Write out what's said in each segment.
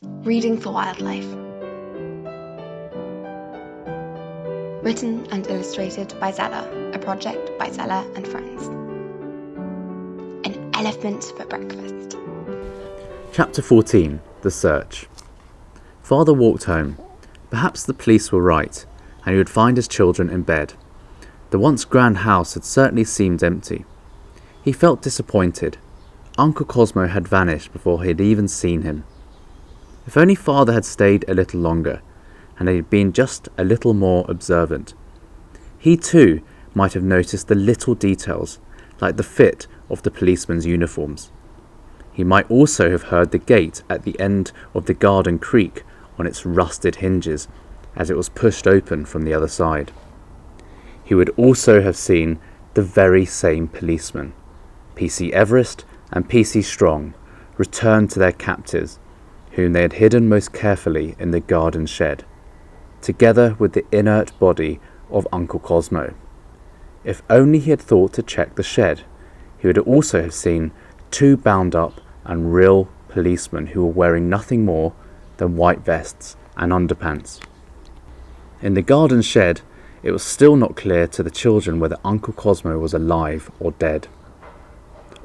Reading for Wildlife. Written and illustrated by Zella, a project by Zella and friends. An elephant for breakfast. Chapter 14. The Search. Father walked home. Perhaps the police were right, and he would find his children in bed. The once grand house had certainly seemed empty. He felt disappointed. Uncle Cosmo had vanished before he had even seen him. If only Father had stayed a little longer, and had been just a little more observant. He too might have noticed the little details, like the fit of the policemen's uniforms. He might also have heard the gate at the end of the garden creak on its rusted hinges as it was pushed open from the other side. He would also have seen the very same policemen, P.C. Everest and P.C. Strong, return to their captors, whom they had hidden most carefully in the garden shed, together with the inert body of Uncle Cosmo. If only he had thought to check the shed, he would also have seen two bound-up and real policemen who were wearing nothing more than white vests and underpants. In the garden shed, it was still not clear to the children whether Uncle Cosmo was alive or dead.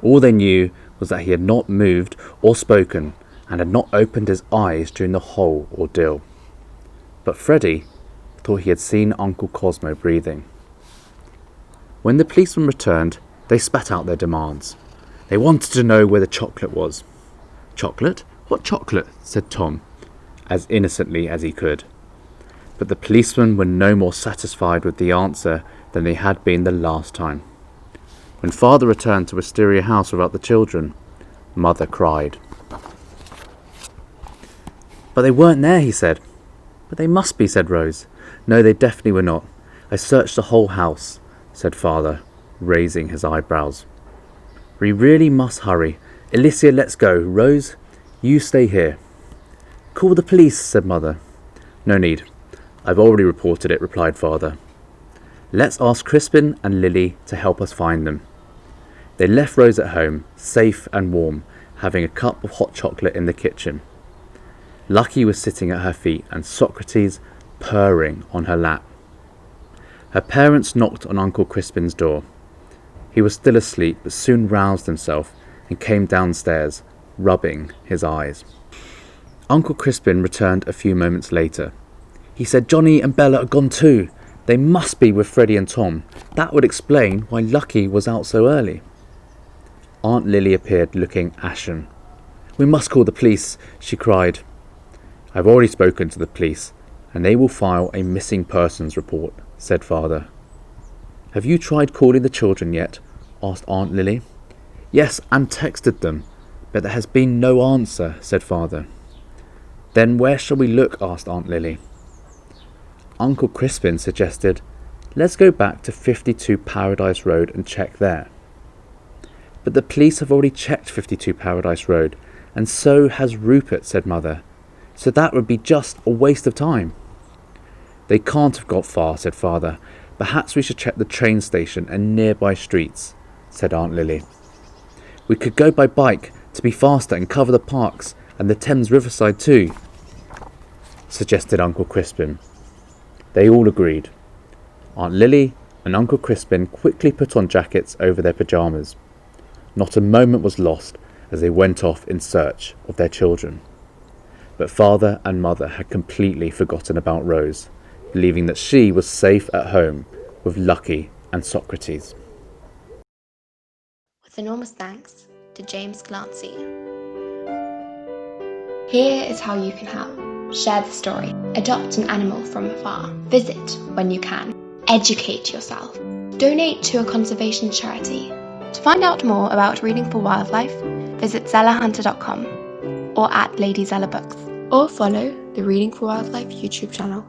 All they knew was that he had not moved or spoken and had not opened his eyes during the whole ordeal. But Freddie thought he had seen Uncle Cosmo breathing. When the policemen returned, they spat out their demands. They wanted to know where the chocolate was. "Chocolate? What chocolate?" said Tom, as innocently as he could. But the policemen were no more satisfied with the answer than they had been the last time. When Father returned to Wisteria House without the children, Mother cried. "But they weren't there," he said. "But they must be," said Rose. "No, they definitely were not. I searched the whole house," said Father, raising his eyebrows. "We really must hurry. Alicia, let's go. Rose, you stay here." "Call the police," said Mother. "No need. I've already reported it," replied Father. "Let's ask Crispin and Lily to help us find them." They left Rose at home, safe and warm, having a cup of hot chocolate in the kitchen. Lucky was sitting at her feet and Socrates purring on her lap. Her parents knocked on Uncle Crispin's door. He was still asleep but soon roused himself and came downstairs, rubbing his eyes. Uncle Crispin returned a few moments later. He said Johnny and Bella are gone too. They must be with Freddie and Tom. That would explain why Lucky was out so early. Aunt Lily appeared looking ashen. "We must call the police," she cried. "I've already spoken to the police, and they will file a missing persons report," said Father. "Have you tried calling the children yet?" asked Aunt Lily. "Yes, and texted them, but there has been no answer," said Father. "Then where shall we look?" asked Aunt Lily. Uncle Crispin suggested, "Let's go back to 52 Paradise Road and check there." "But the police have already checked 52 Paradise Road, and so has Rupert," said Mother. "So that would be just a waste of time." "They can't have got far," said Father. "Perhaps we should check the train station and nearby streets," said Aunt Lily. "We could go by bike to be faster and cover the parks and the Thames Riverside too," suggested Uncle Crispin. They all agreed. Aunt Lily and Uncle Crispin quickly put on jackets over their pyjamas. Not a moment was lost as they went off in search of their children. But Father and Mother had completely forgotten about Rose, believing that she was safe at home with Lucky and Socrates. With enormous thanks to James Glancy. Here is how you can help. Share the story. Adopt an animal from afar. Visit when you can. Educate yourself. Donate to a conservation charity. To find out more about Reading for Wildlife, visit zellahunter.com or at Lady Zella Books, or follow the Reading for Wildlife YouTube channel.